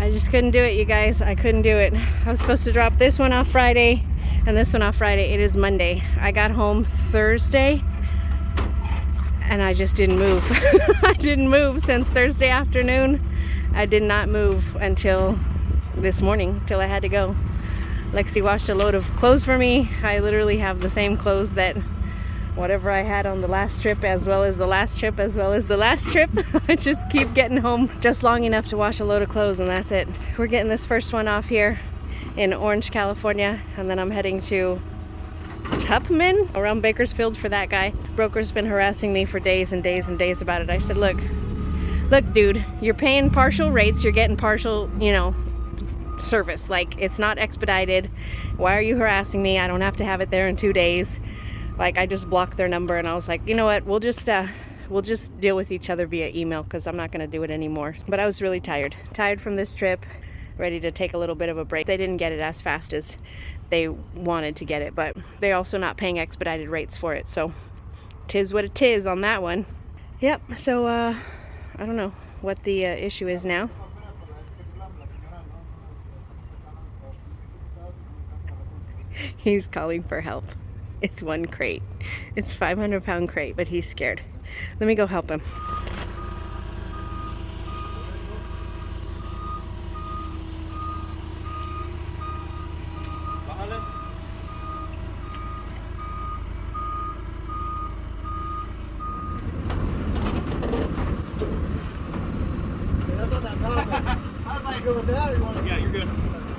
I just couldn't do it, you guys. I couldn't do it. I was supposed to drop this one off Friday and this one off Friday. It is Monday. I got home Thursday and I just didn't move. I didn't move since Thursday afternoon. I did not move until this morning, till I had to go. Lexi washed a load of clothes for me. I literally have the same clothes that whatever I had on the last trip, as well as the last trip, as well as the last trip. I just keep getting home just long enough to wash a load of clothes, and that's it. We're getting this first one off here in Orange, California, and then I'm heading to Tupman around Bakersfield for that guy. Broker's been harassing me for days and days and days about it. I said, look dude, you're paying partial rates, you're getting partial, service. Like, it's not expedited. Why are you harassing me? I don't have to have it there in 2 days. Like, I just blocked their number and I was like, you know what, we'll just deal with each other via email, because I'm not going to do it anymore. But I was really tired from this trip, ready to take a little bit of a break. They didn't get it as fast as they wanted to get it, but they're also not paying expedited rates for it, so 'tis what it is on that one. Yep. So I don't know what the issue is now. He's calling for help. It's one crate. It's 500-pound crate, but he's scared. Let me go help him. Yeah, you're good.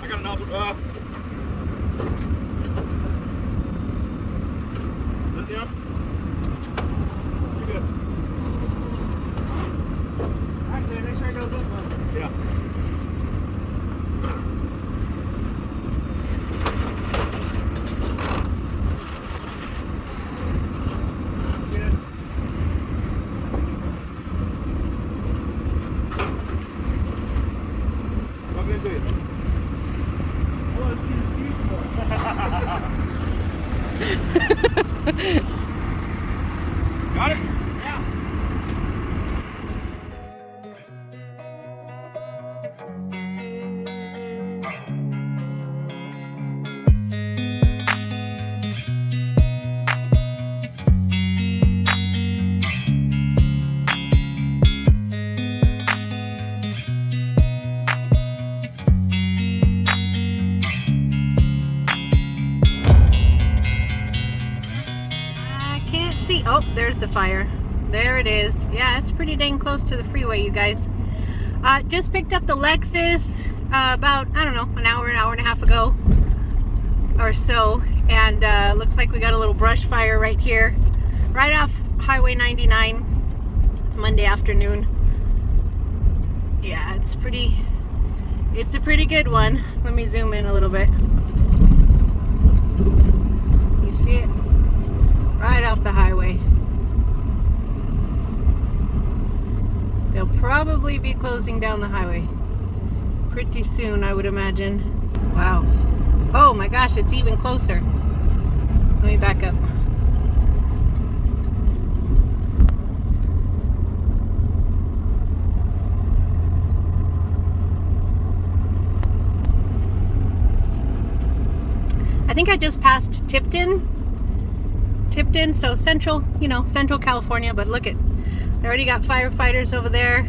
I got a nozzle. Yeah. You're good. Actually, make sure it goes this way. Yeah. Got it? Yeah. Oh, there's the fire. There it is. Yeah, it's pretty dang close to the freeway, you guys. Just picked up the Lexus about, I don't know, an hour and a half ago or so. And looks like we got a little brush fire right here, right off Highway 99. It's Monday afternoon. Yeah, it's a pretty good one. Let me zoom in a little bit. You see it? Right off the highway. They'll probably be closing down the highway pretty soon, I would imagine. Wow. Oh my gosh, it's even closer. Let me back up. I think I just passed Tipton, so central California, but look at, they already got firefighters over there.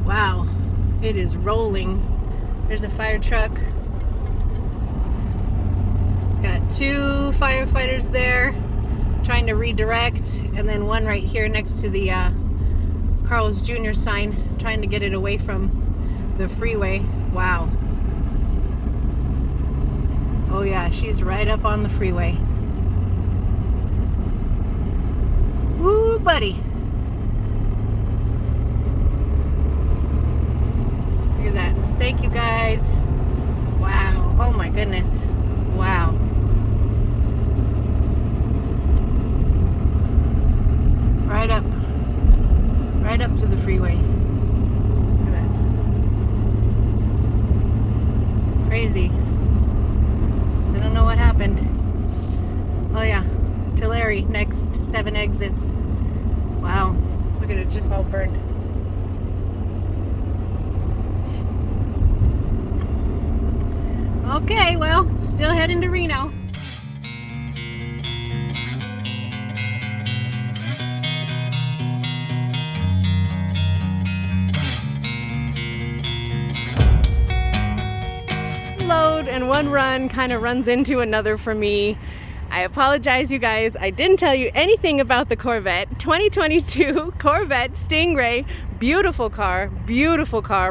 Wow, it is rolling. There's a fire truck. Got 2 firefighters there trying to redirect, and then one right here next to the Carl's Jr. sign, trying to get it away from the freeway. Wow. Oh yeah, she's right up on the freeway. Woo, buddy. Look at that. Thank you, guys. Wow. Oh my goodness. Wow. Right up to the freeway. Look at that. Crazy. I don't know what happened. Oh yeah. Tulare, next 7 exits. Wow, look at it, just all burned. Okay, well, still heading to Reno. Load and one run kind of runs into another for me. I apologize, you guys. I didn't tell you anything about the Corvette. 2022 Corvette Stingray. Beautiful car,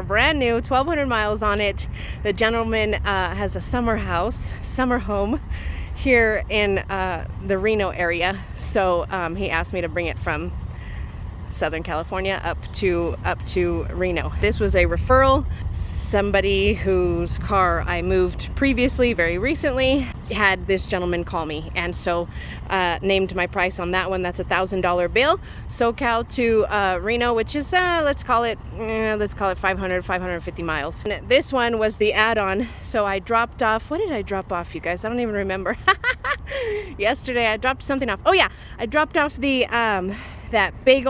brand new, 1,200 miles on it. The gentleman has a summer home here in the Reno area. So he asked me to bring it from Southern California up to Reno. This was a referral. Somebody whose car I moved previously, very recently, had this gentleman call me, and so named my price on that one. That's $1,000 bill. SoCal to Reno, which is let's call it 550 miles. And this one was the add-on. So I dropped off. What did I drop off, you guys? I don't even remember. Yesterday I dropped something off. Oh yeah, I dropped off the that big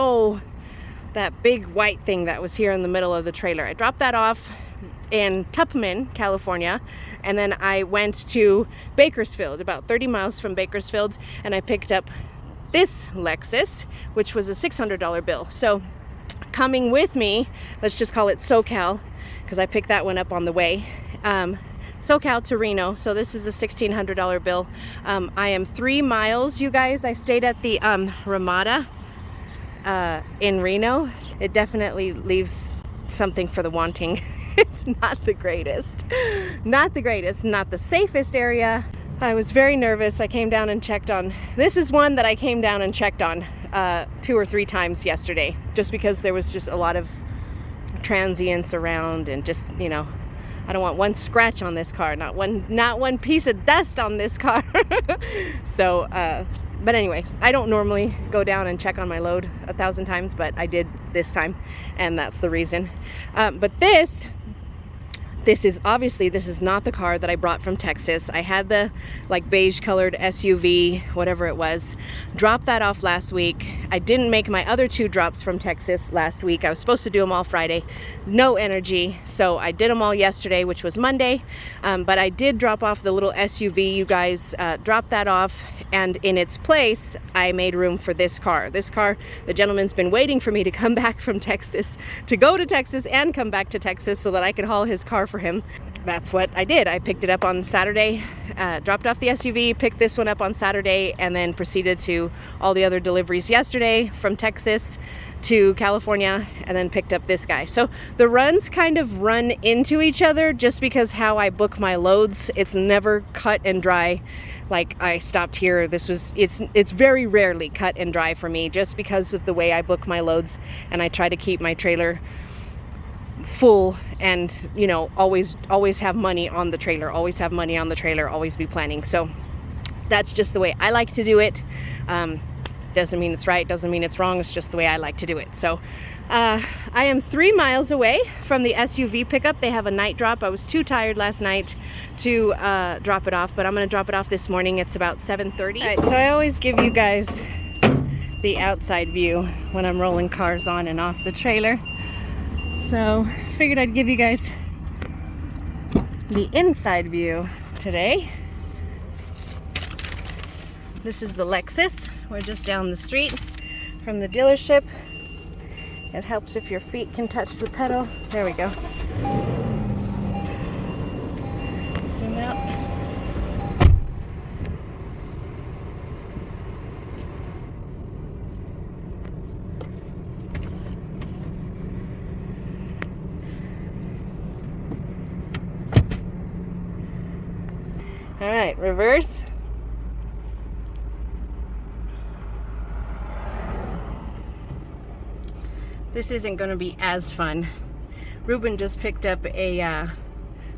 white thing that was here in the middle of the trailer. I dropped that off in Tupman, California, and then I went to Bakersfield, about 30 miles from Bakersfield, and I picked up this Lexus, which was a $600 bill. So coming with me, let's just call it SoCal, because I picked that one up on the way. SoCal to Reno, so this is a $1,600 bill. I am 3 miles, you guys. I stayed at the Ramada in Reno. It definitely leaves something for the wanting. It's not the greatest, not the safest area. I was very nervous. I came down and checked on, this is one that I came down and checked on 2 or 3 times yesterday, just because there was just a lot of transients around, and just, you know, I don't want one scratch on this car, not one piece of dust on this car. So but anyway, I don't normally go down and check on my load 1,000 times, but I did this time, and that's the reason. But this is obviously, this is not the car that I brought from Texas. I had the like beige colored SUV, whatever it was. Dropped that off last week. I didn't make my other 2 drops from Texas last week. I was supposed to do them all Friday. No energy, so I did them all yesterday, which was Monday. But I did drop off the little SUV, you guys. Dropped that off, and in its place, I made room for this car. This car, the gentleman's been waiting for me to come back from Texas, to go to Texas and come back to Texas so that I could haul his car for him. That's what I did. I picked it up on Saturday, dropped off the SUV, picked this one up on Saturday, and then proceeded to all the other deliveries yesterday from Texas to California, and then picked up this guy. So the runs kind of run into each other just because how I book my loads. It's never cut and dry. Like I stopped here. It's very rarely cut and dry for me, just because of the way I book my loads, and I try to keep my trailer full, and you know, always have money on the trailer, always be planning. So that's just the way I like to do it. Doesn't mean it's right, doesn't mean it's wrong, it's just the way I like to do it. So I am 3 miles away from the SUV pickup. They have a night drop. I was too tired last night to drop it off, but I'm gonna drop it off this morning. It's about 7:30. All right, so I always give you guys the outside view when I'm rolling cars on and off the trailer. So figured I'd give you guys the inside view today. This is the Lexus. We're just down the street from the dealership. It helps if your feet can touch the pedal. There we go. Zoom out. All right, reverse. This isn't going to be as fun. Ruben just picked up a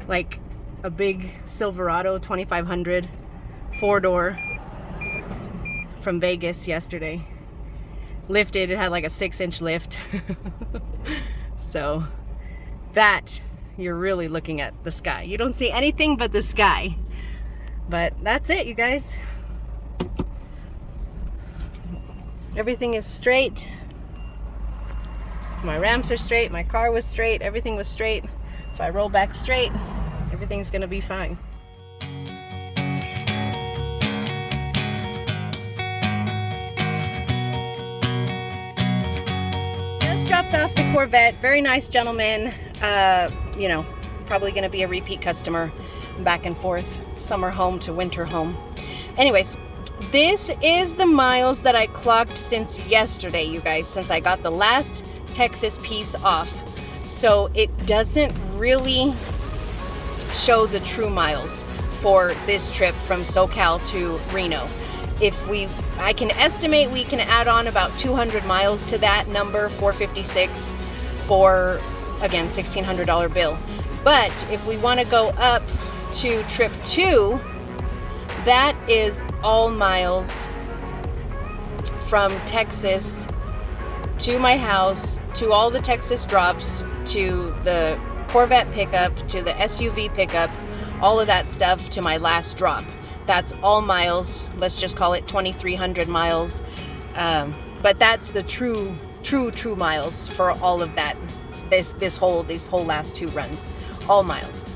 like a big Silverado 2500 4-door from Vegas yesterday. Lifted, it had like a 6-inch lift. So that, you're really looking at the sky. You don't see anything but the sky. But that's it, you guys. Everything is straight. My ramps are straight, my car was straight, everything was straight. If I roll back straight, everything's gonna be fine. just dropped off the Corvette. Very nice gentleman. You know, probably going to be a repeat customer. Back and forth, summer home to winter home. Anyways, this is the miles that I clocked since yesterday, you guys, since I got the last Texas piece off. So it doesn't really show the true miles for this trip from SoCal to Reno. I can estimate we can add on about 200 miles to that number, 456, for, again, $1,600 bill. But if we want to go up to trip 2, that is all miles from Texas to my house, to all the Texas drops, to the Corvette pickup, to the SUV pickup, all of that stuff to my last drop. That's all miles. Let's just call it 2,300 miles. But that's the true miles for all of that. These whole last 2 runs, all miles.